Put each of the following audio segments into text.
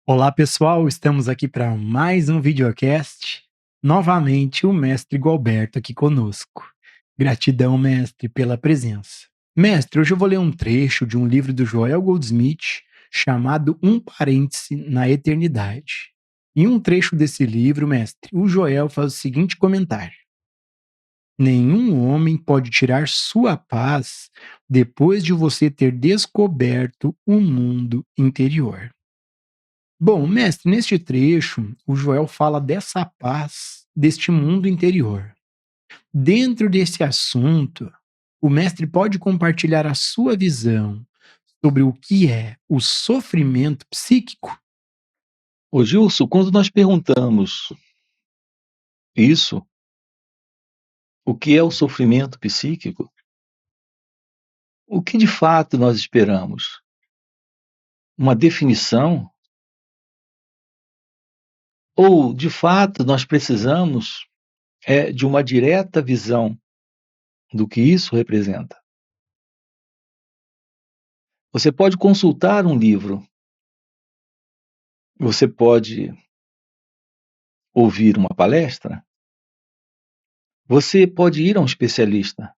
Olá pessoal, estamos aqui para mais um videocast. Novamente o mestre Gualberto aqui conosco. Gratidão, mestre, pela presença. Mestre, hoje eu vou ler um trecho de um livro do Joel Goldsmith chamado Um Parêntese na Eternidade. Em um trecho desse livro, mestre, o Joel faz o seguinte comentário: nenhum homem pode tirar sua paz depois de você ter descoberto o mundo interior. Bom, mestre, neste trecho, o Joel fala dessa paz, deste mundo interior. Dentro desse assunto, o mestre pode compartilhar a sua visão sobre o que é o sofrimento psíquico? Ô Gilson, quando nós perguntamos isso, o que é o sofrimento psíquico, o que de fato nós esperamos? Uma definição? Ou, de fato, nós precisamos de uma direta visão do que isso representa? Você pode consultar um livro, você pode ouvir uma palestra, você pode ir a um especialista,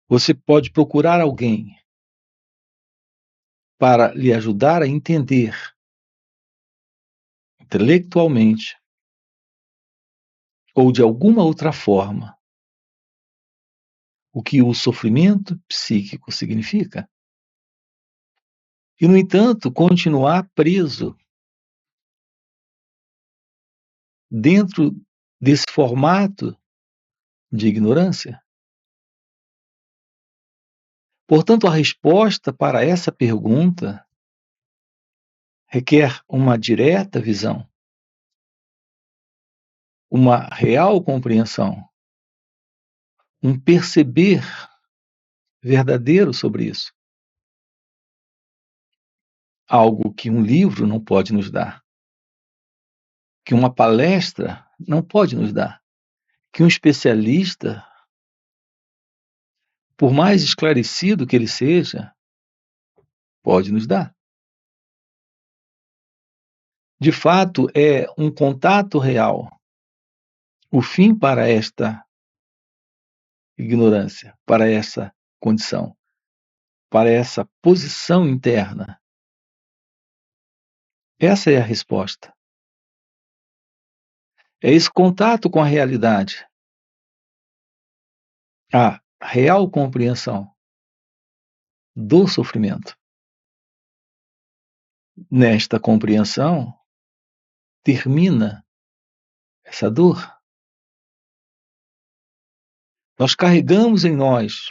você pode procurar alguém para lhe ajudar a entender intelectualmente ou de alguma outra forma o que o sofrimento psíquico significa. E, no entanto, continuar preso dentro desse formato de ignorância. Portanto, a resposta para essa pergunta requer uma direta visão, uma real compreensão, um perceber verdadeiro sobre isso. Algo que um livro não pode nos dar, que uma palestra não pode nos dar, que um especialista, por mais esclarecido que ele seja, pode nos dar. De fato, é um contato real o fim para esta ignorância, para essa condição, para essa posição interna. Essa é a resposta. É esse contato com a realidade, a real compreensão do sofrimento. Nesta compreensão, termina essa dor. Nós carregamos em nós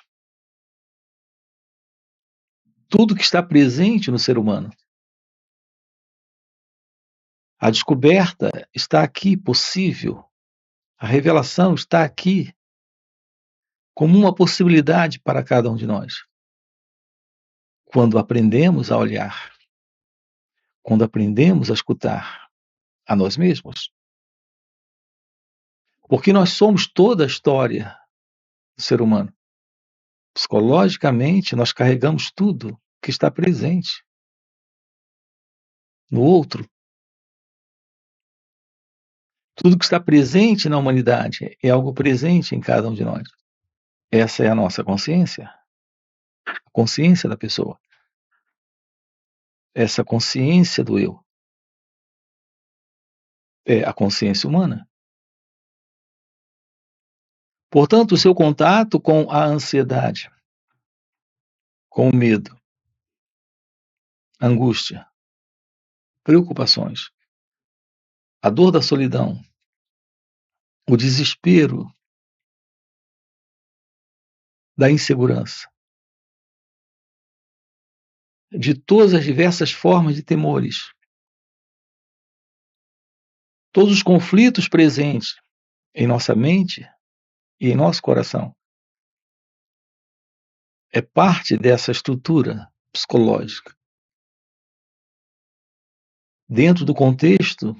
tudo que está presente no ser humano. A descoberta está aqui, possível. A revelação está aqui, como uma possibilidade para cada um de nós. Quando aprendemos a olhar, quando aprendemos a escutar a nós mesmos. Porque nós somos toda a história do ser humano. Psicologicamente, nós carregamos tudo que está presente no outro. Tudo que está presente na humanidade é algo presente em cada um de nós. Essa é a nossa consciência, a consciência da pessoa. Essa consciência do eu é a consciência humana. Portanto, o seu contato com a ansiedade, com o medo, angústia, preocupações, a dor da solidão, o desespero da insegurança, de todas as diversas formas de temores, todos os conflitos presentes em nossa mente e em nosso coração, é parte dessa estrutura psicológica. Dentro do contexto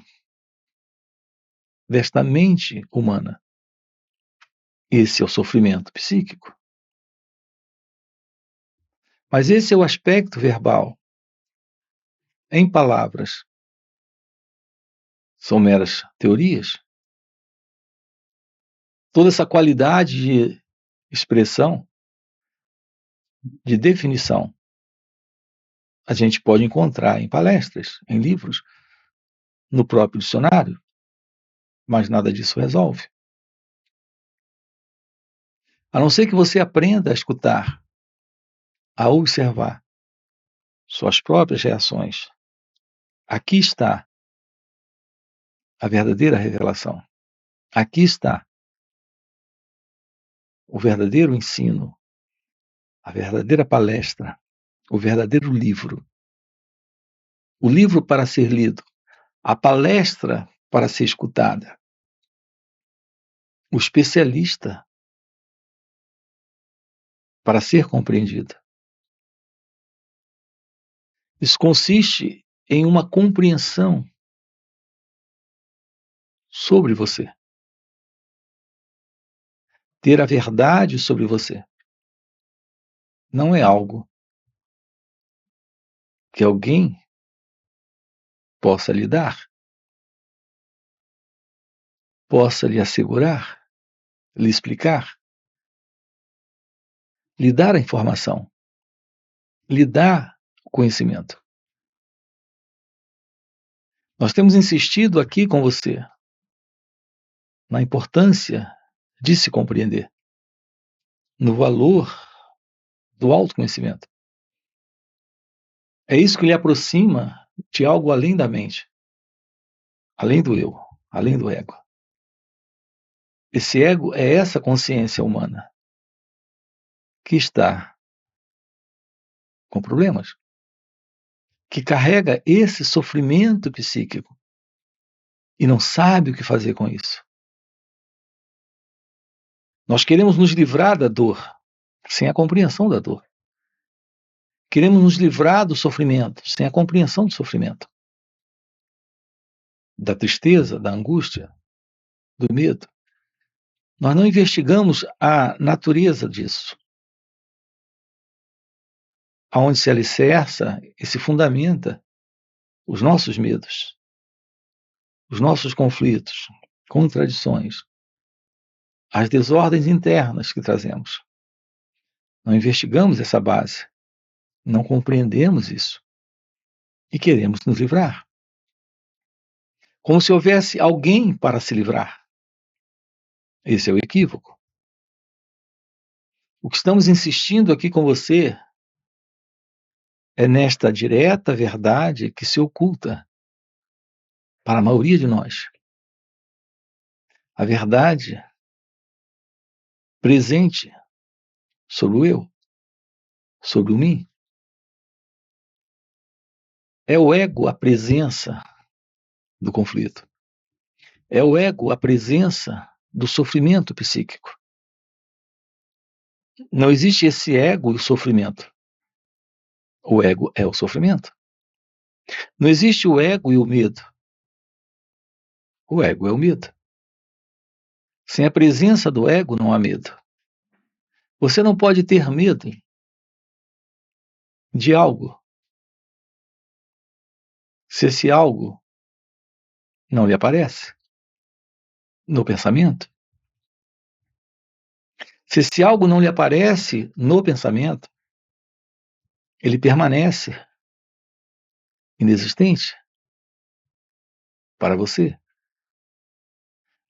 desta mente humana. Esse é o sofrimento psíquico. Mas esse é o aspecto verbal, em palavras, São meras teorias. Toda essa qualidade de expressão, de definição, a gente pode encontrar em palestras, em livros, no próprio dicionário, mas nada disso resolve. A não ser que você aprenda a escutar, a observar suas próprias reações. Aqui está a verdadeira revelação. Aqui está o verdadeiro ensino, a verdadeira palestra, o verdadeiro livro. O livro para ser lido, a palestra para ser escutada, o especialista para ser compreendido. Isso consiste em uma compreensão sobre você. Ter a verdade sobre você não é algo que alguém possa lhe dar, possa lhe assegurar, lhe explicar, lhe dar a informação, lhe dar o conhecimento. Nós temos insistido aqui com você na importância de se compreender, no valor do autoconhecimento. É isso que lhe aproxima de algo além da mente, além do eu, além do ego. Esse ego é essa consciência humana que está com problemas, que carrega esse sofrimento psíquico e não sabe o que fazer com isso. Nós queremos nos livrar da dor, sem a compreensão da dor. Queremos nos livrar do sofrimento, sem a compreensão do sofrimento. Da tristeza, da angústia, do medo. Nós não investigamos a natureza disso. Aonde se alicerça e se fundamenta os nossos medos, os nossos conflitos, contradições, as desordens internas que trazemos. Não investigamos essa base, não compreendemos isso e queremos nos livrar. Como se houvesse alguém para se livrar. Esse é o equívoco. O que estamos insistindo aqui com você é nesta direta verdade que se oculta para a maioria de nós. A verdade presente sobre o eu, sobre o mim. É o ego a presença do conflito. É o ego a presença do sofrimento psíquico. Não existe esse ego e o sofrimento. O ego é o sofrimento. Não existe o ego e o medo. O ego é o medo. Sem a presença do ego não há medo. Você não pode ter medo de algo se esse algo não lhe aparece no pensamento. Se esse algo não lhe aparece no pensamento, ele permanece inexistente para você.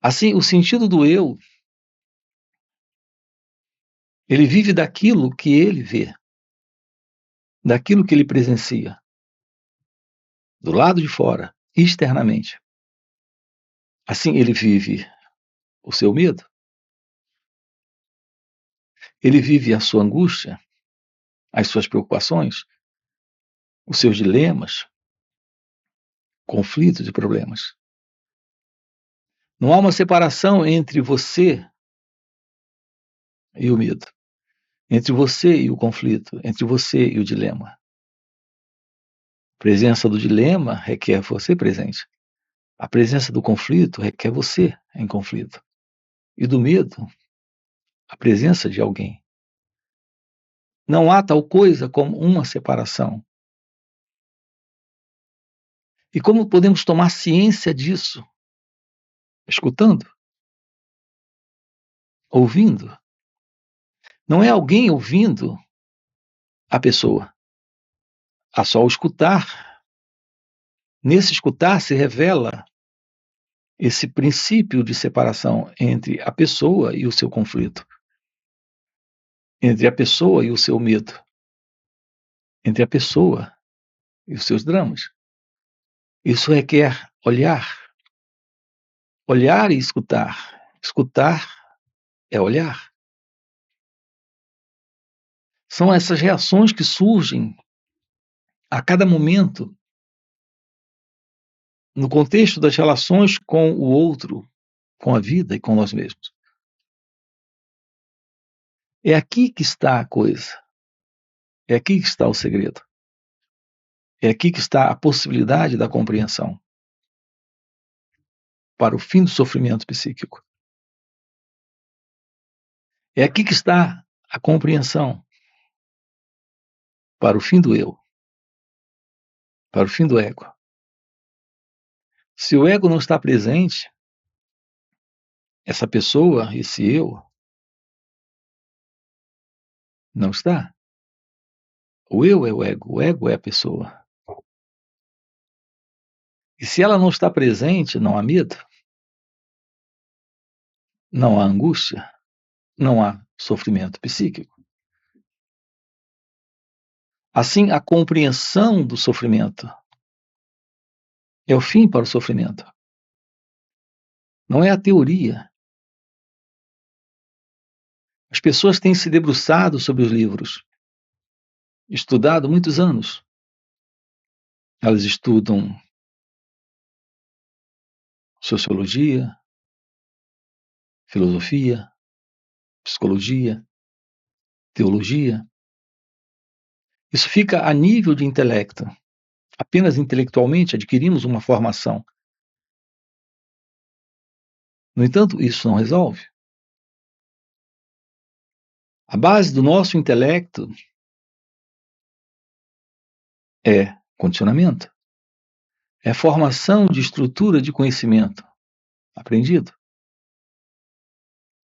Assim, o sentido do eu, ele vive daquilo que ele vê, daquilo que ele presencia, do lado de fora, externamente. Assim, ele vive o seu medo, ele vive a sua angústia, as suas preocupações, os seus dilemas, conflitos e problemas. Não há uma separação entre você e o medo, entre você e o conflito, entre você e o dilema. A presença do dilema requer você presente. A presença do conflito requer você em conflito. E do medo, a presença de alguém. Não há tal coisa como uma separação E como podemos tomar ciência disso? Escutando, ouvindo. Não é alguém ouvindo a pessoa. Há só o escutar. Nesse escutar se revela esse princípio de separação entre a pessoa e o seu conflito, entre a pessoa e o seu medo, entre a pessoa e os seus dramas. Isso requer olhar, olhar e escutar. Escutar é olhar. São essas reações que surgem a cada momento no contexto das relações com o outro, com a vida e com nós mesmos. É aqui que está a coisa. É aqui que está o segredo. É aqui que está a possibilidade da compreensão para o fim do sofrimento psíquico. É aqui que está a compreensão para o fim do eu, para o fim do ego. Se o ego não está presente, essa pessoa, esse eu, não está. O eu é o ego é a pessoa. E se ela não está presente, não há medo, não há angústia, não há sofrimento psíquico. Assim, a compreensão do sofrimento é o fim para o sofrimento. Não é a teoria. As pessoas têm se debruçado sobre os livros, estudado muitos anos. Elas estudam sociologia, filosofia, psicologia, teologia. Isso fica a nível de intelecto. Apenas intelectualmente adquirimos uma formação. No entanto, isso não resolve. A base do nosso intelecto é condicionamento. É formação de estrutura de conhecimento aprendido.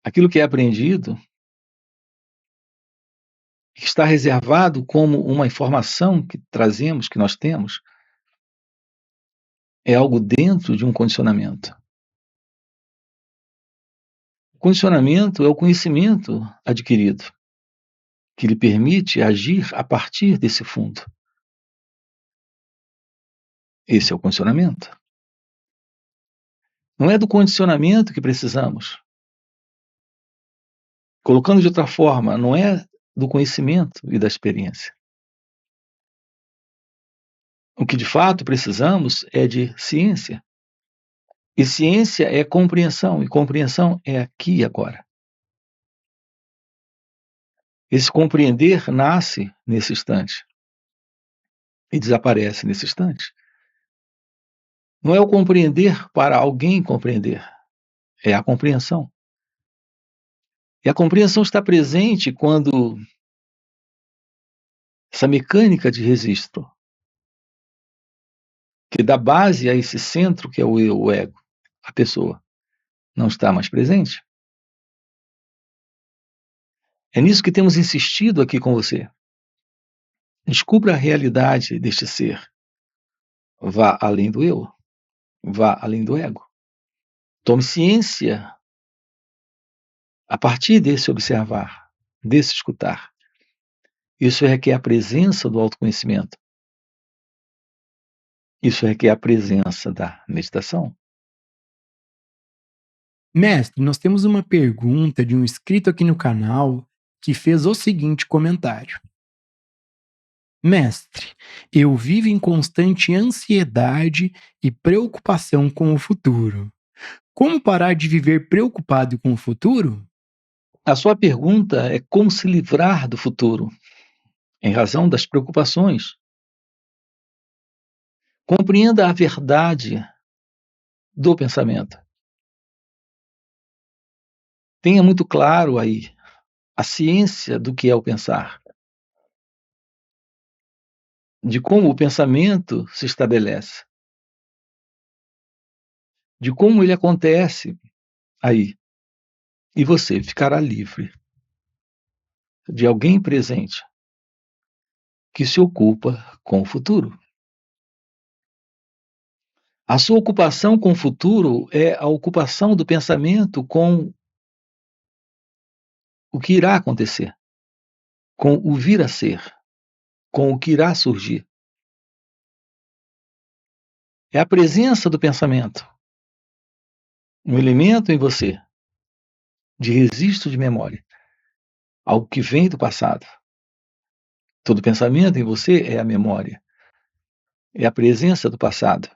Aquilo que é aprendido, que está reservado como uma informação que trazemos, que nós temos, é algo dentro de um condicionamento. O condicionamento é o conhecimento adquirido, que lhe permite agir a partir desse fundo. Esse é o condicionamento. Não é do condicionamento que precisamos. Colocando de outra forma, não é do conhecimento e da experiência. O que de fato precisamos é de ciência. E ciência é compreensão, e compreensão é aqui e agora. Esse compreender nasce nesse instante e desaparece nesse instante. Não é o compreender para alguém compreender, é a compreensão. E a compreensão está presente quando essa mecânica de registro, que dá base a esse centro que é o eu, o ego, a pessoa, não está mais presente. É nisso que temos insistido aqui com você. Descubra a realidade deste ser. Vá além do eu, vá além do ego. Tome ciência a partir desse observar, desse escutar. Isso requer a presença do autoconhecimento. Isso requer a presença da meditação. Mestre, nós temos uma pergunta de um inscrito aqui no canal que fez o seguinte comentário. Mestre, eu vivo em constante ansiedade e preocupação com o futuro. Como parar de viver preocupado com o futuro? A sua pergunta é como se livrar do futuro, em razão das preocupações. Compreenda a verdade do pensamento. Tenha muito claro aí a ciência do que é o pensar, de como o pensamento se estabelece. de como ele acontece aí. E você ficará livre de alguém presente que se ocupa com o futuro. A sua ocupação com o futuro é a ocupação do pensamento com o que irá acontecer, com o vir a ser, com o que irá surgir. É a presença do pensamento, um elemento em você de registro de memória, algo que vem do passado. Todo pensamento em você é a memória, é a presença do passado.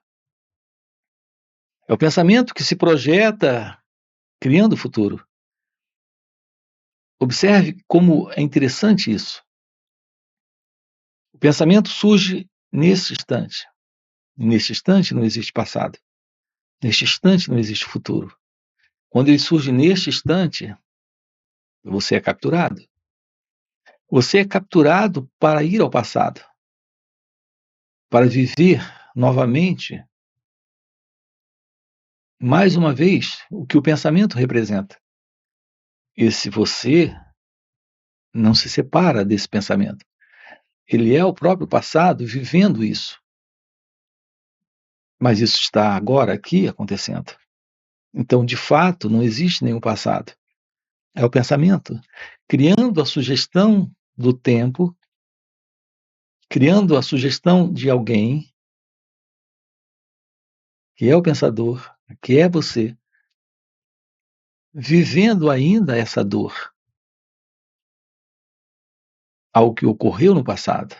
É o pensamento que se projeta criando o futuro. Observe como é interessante isso. O pensamento surge nesse instante. Neste instante não existe passado. Neste instante não existe futuro. Quando ele surge neste instante, você é capturado. Você é capturado para ir ao passado, para viver novamente, mais uma vez, o que o pensamento representa. Esse você não se separa desse pensamento. Ele é o próprio passado vivendo isso. Mas isso está agora aqui acontecendo. Então, de fato, não existe nenhum passado. É o pensamento criando a sugestão do tempo, criando a sugestão de alguém que é o pensador, que é você, vivendo ainda essa dor, algo que ocorreu no passado.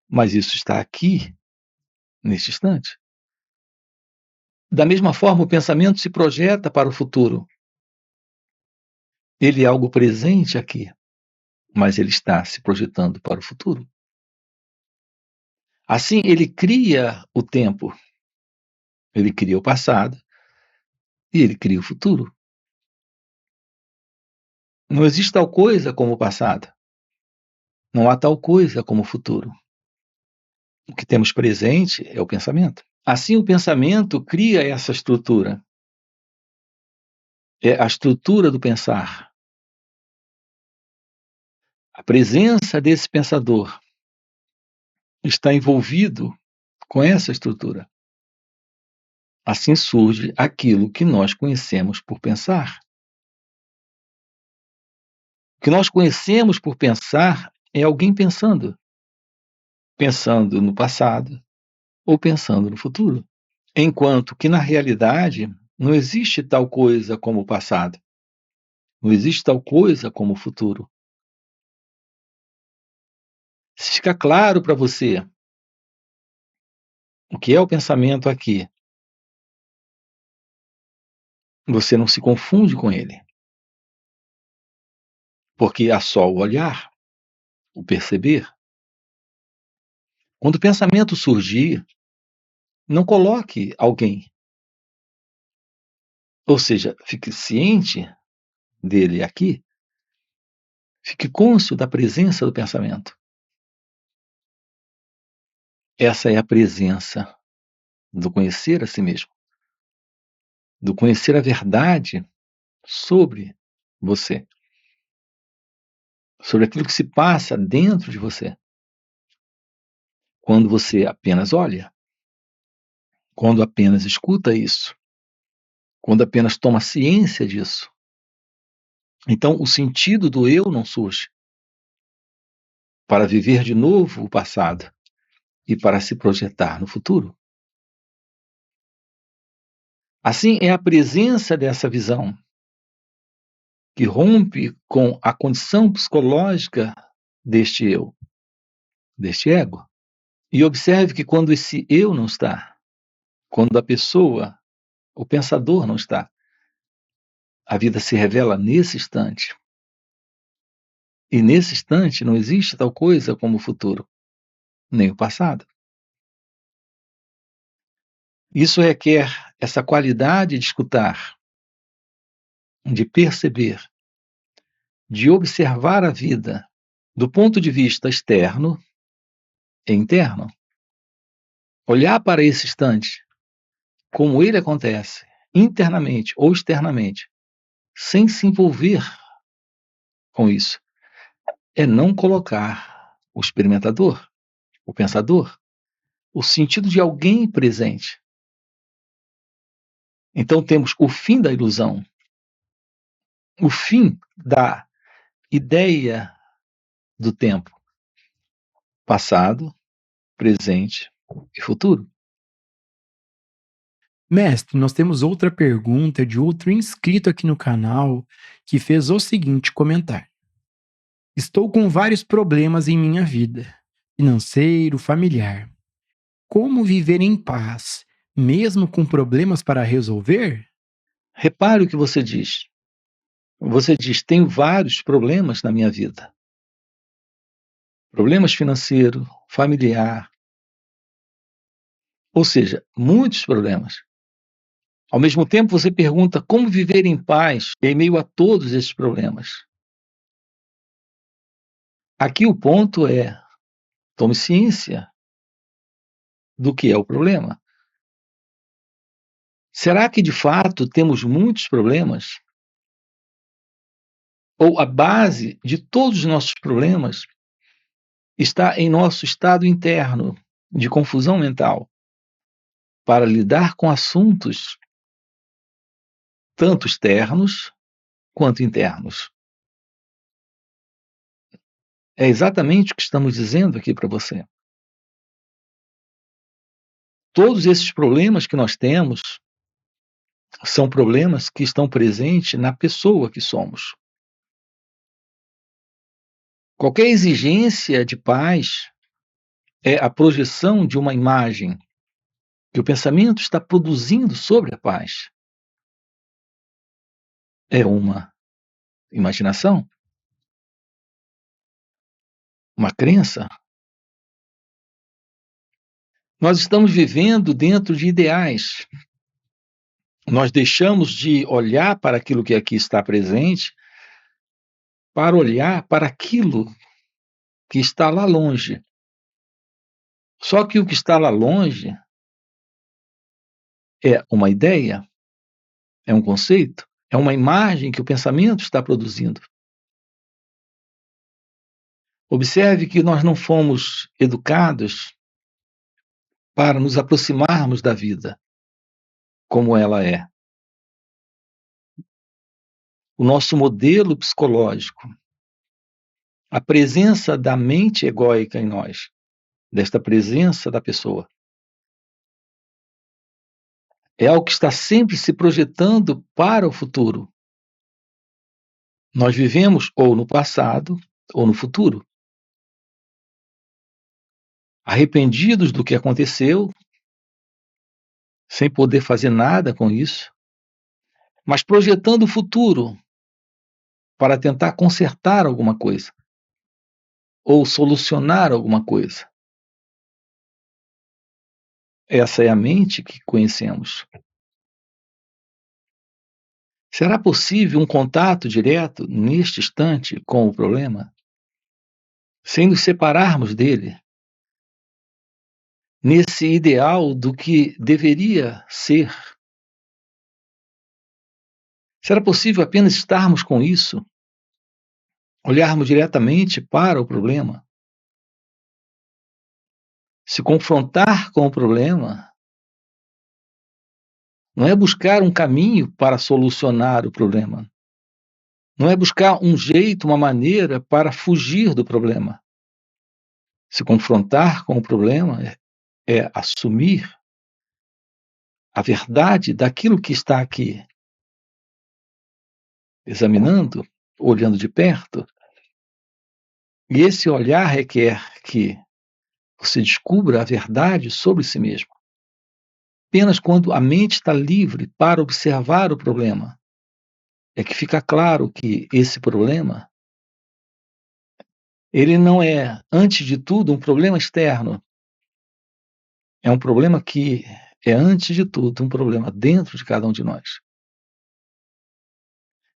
Mas isso está aqui, neste instante. Da mesma forma, o pensamento se projeta para o futuro. Ele é algo presente aqui, mas ele está se projetando para o futuro. Assim, ele cria o tempo, ele cria o passado e ele cria o futuro. Não existe tal coisa como o passado. Não há tal coisa como o futuro. O que temos presente é o pensamento. Assim, o pensamento cria essa estrutura. É a estrutura do pensar. A presença desse pensador está envolvido com essa estrutura. Assim surge aquilo que nós conhecemos por pensar. O que nós conhecemos por pensar é alguém pensando. Pensando no passado ou pensando no futuro. Enquanto que, na realidade, não existe tal coisa como o passado. Não existe tal coisa como o futuro. Se fica claro para você o que é o pensamento aqui, você não se confunde com ele. Porque há só o olhar, o perceber. Quando o pensamento surgir, não coloque alguém. Ou seja, fique ciente dele aqui, fique cônscio da presença do pensamento. Essa é a presença do conhecer a si mesmo, do conhecer a verdade sobre você, sobre aquilo que se passa dentro de você. Quando você apenas olha, quando apenas escuta isso, quando apenas toma ciência disso. Então, o sentido do eu não surge para viver de novo o passado e para se projetar no futuro. Assim, é a presença dessa visão que rompe com a condição psicológica deste eu, deste ego. E observe que quando esse eu não está, quando a pessoa, o pensador não está, a vida se revela nesse instante. E nesse instante não existe tal coisa como o futuro, nem o passado. Isso requer essa qualidade de escutar, de perceber, de observar a vida do ponto de vista externo e interno. Olhar para esse instante como ele acontece, internamente ou externamente, sem se envolver com isso, é não colocar o experimentador, o pensador, o sentido de alguém presente. Então temos o fim da ilusão, o fim da ideia do tempo, passado, presente e futuro. Mestre, nós temos outra pergunta de outro inscrito aqui no canal que fez o seguinte comentário: Estou com vários problemas em minha vida, financeiro, familiar. Como viver em paz, mesmo com problemas para resolver? Repare o que você diz. Você diz: tenho vários problemas na minha vida. Problemas financeiro, familiar, ou seja, muitos problemas. Ao mesmo tempo, você pergunta como viver em paz em meio a todos esses problemas. Aqui o ponto é: tome ciência do que é o problema. Será que de fato temos muitos problemas? Ou a base de todos os nossos problemas está em nosso estado interno de confusão mental para lidar com assuntos tanto externos quanto internos? É exatamente o que estamos dizendo aqui para você. Todos esses problemas que nós temos são problemas que estão presentes na pessoa que somos. Qualquer exigência de paz é a projeção de uma imagem que o pensamento está produzindo sobre a paz. É uma imaginação, uma crença. Nós estamos vivendo dentro de ideais. Nós deixamos de olhar para aquilo que aqui está presente para olhar para aquilo que está lá longe. Só que o que está lá longe é uma ideia, é um conceito, é uma imagem que o pensamento está produzindo. Observe que nós não fomos educados para nos aproximarmos da vida como ela é. O nosso modelo psicológico, a presença da mente egóica em nós, desta presença da pessoa, é algo que está sempre se projetando para o futuro. Nós vivemos ou no passado ou no futuro. Arrependidos do que aconteceu, sem poder fazer nada com isso, mas projetando o futuro para tentar consertar alguma coisa ou solucionar alguma coisa. Essa é a mente que conhecemos. Será possível um contato direto, neste instante, com o problema, sem nos separarmos dele, nesse ideal do que deveria ser? Será possível apenas estarmos com isso, olharmos diretamente para o problema, se confrontar com o problema? Não é buscar um caminho para solucionar o problema. Não é buscar um jeito, uma maneira para fugir do problema. Se confrontar com o problema é assumir a verdade daquilo que está aqui, examinando, olhando de perto. E esse olhar requer que você descubra a verdade sobre si mesmo. Apenas quando a mente está livre para observar o problema, é que fica claro que esse problema, ele não é, antes de tudo, um problema externo. É um problema que é, antes de tudo, um problema dentro de cada um de nós.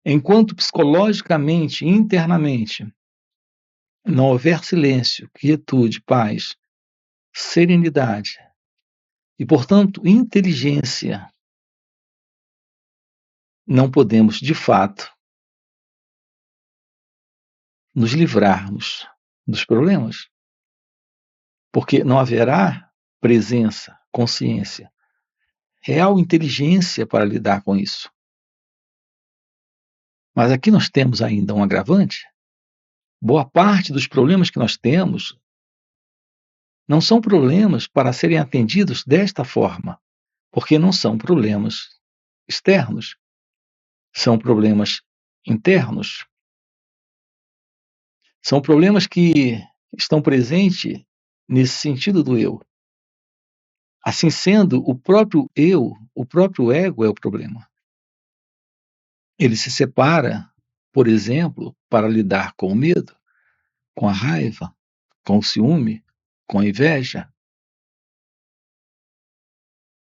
Enquanto psicologicamente, internamente, não houver silêncio, quietude, paz, serenidade, e, portanto, inteligência. Não podemos, de fato, nos livrarmos dos problemas, porque não haverá presença, consciência, real inteligência para lidar com isso. Mas aqui nós temos ainda um agravante. Boa parte dos problemas que nós temos não são problemas para serem atendidos desta forma, porque não são problemas externos, são problemas internos. São problemas que estão presentes nesse sentido do eu. Assim sendo, o próprio eu, o próprio ego é o problema. Ele se separa, por exemplo, para lidar com o medo, com a raiva, com o ciúme, com a inveja.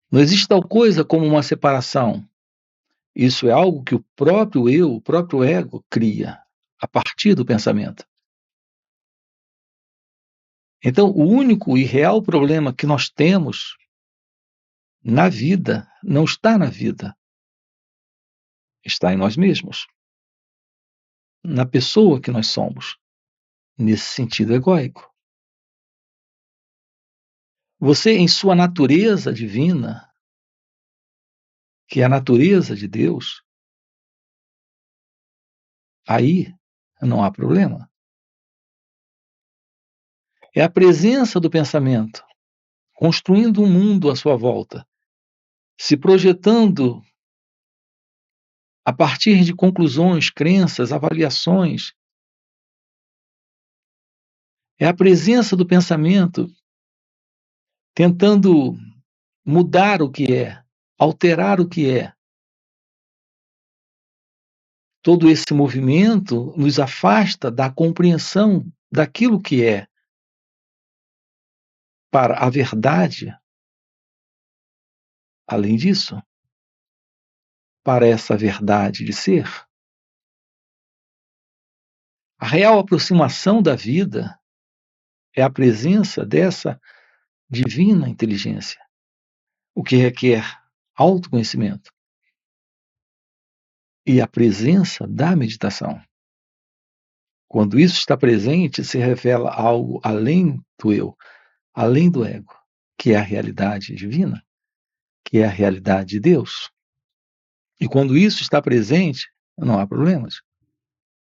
Não existe tal coisa como uma separação. Isso é algo que o próprio eu, o próprio ego, cria a partir do pensamento. Então, o único e real problema que nós temos na vida não está na vida, está em nós mesmos, na pessoa que nós somos, nesse sentido egóico. Você, em sua natureza divina, que é a natureza de Deus, aí não há problema. É a presença do pensamento, construindo um mundo à sua volta, se projetando a partir de conclusões, crenças, avaliações. É a presença do pensamento tentando mudar o que é, alterar o que é. Todo esse movimento nos afasta da compreensão daquilo que é. Para a verdade, além disso, para essa verdade de ser, a real aproximação da vida é a presença dessa divina inteligência, o que requer autoconhecimento e a presença da meditação. Quando isso está presente, se revela algo além do eu, além do ego, que é a realidade divina, que é a realidade de Deus. E quando isso está presente, não há problemas.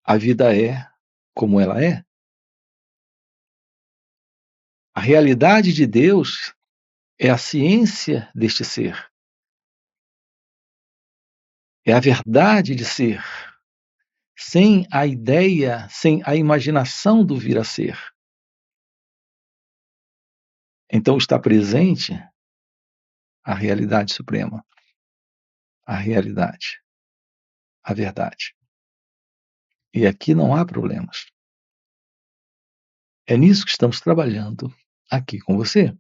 A vida é como ela é. A realidade de Deus é a ciência deste ser. É a verdade de ser, sem a ideia, sem a imaginação do vir a ser. Então está presente a realidade suprema, a realidade, a verdade. E aqui não há problemas. É nisso que estamos trabalhando aqui com você.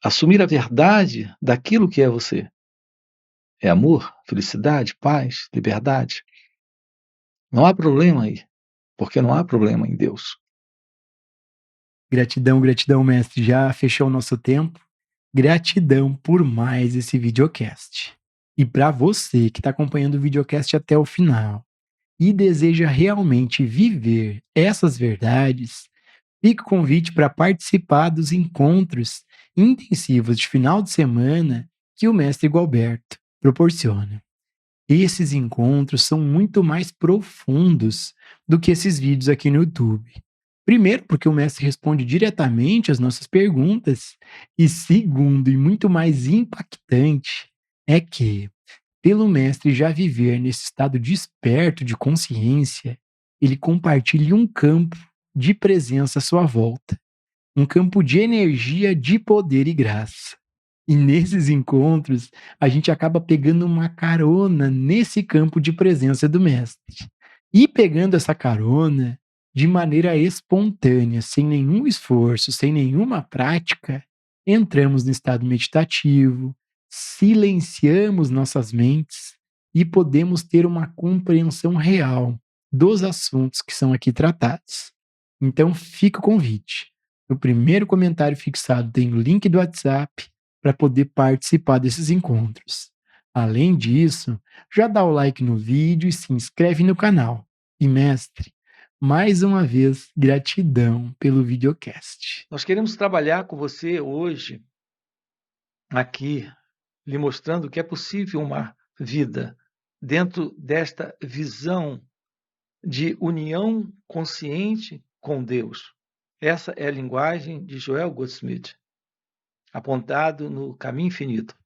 Assumir a verdade daquilo que é você. É amor, felicidade, paz, liberdade. Não há problema aí, porque não há problema em Deus. Gratidão, gratidão, mestre. Já fechou o nosso tempo. Gratidão por mais esse videocast. E para você que está acompanhando o videocast até o final e deseja realmente viver essas verdades, fica o convite para participar dos encontros intensivos de final de semana que o mestre Gualberto proporciona. Esses encontros são muito mais profundos do que esses vídeos aqui no YouTube. Primeiro, porque o mestre responde diretamente às nossas perguntas, e segundo, e muito mais impactante, é que, pelo mestre já viver nesse estado desperto de consciência, ele compartilha um campo de presença à sua volta, um campo de energia, de poder e graça. E nesses encontros, a gente acaba pegando uma carona nesse campo de presença do mestre. E pegando essa carona de maneira espontânea, sem nenhum esforço, sem nenhuma prática, entramos no estado meditativo, silenciamos nossas mentes e podemos ter uma compreensão real dos assuntos que são aqui tratados. Então fica o convite. No primeiro comentário fixado tem o link do WhatsApp para poder participar desses encontros. Além disso, já dá o like no vídeo e se inscreve no canal. E mestre, mais uma vez, gratidão pelo videocast. Nós queremos trabalhar com você hoje, aqui, lhe mostrando que é possível uma vida dentro desta visão de união consciente com Deus. Essa é a linguagem de Joel Goldsmith, apontado no Caminho Infinito.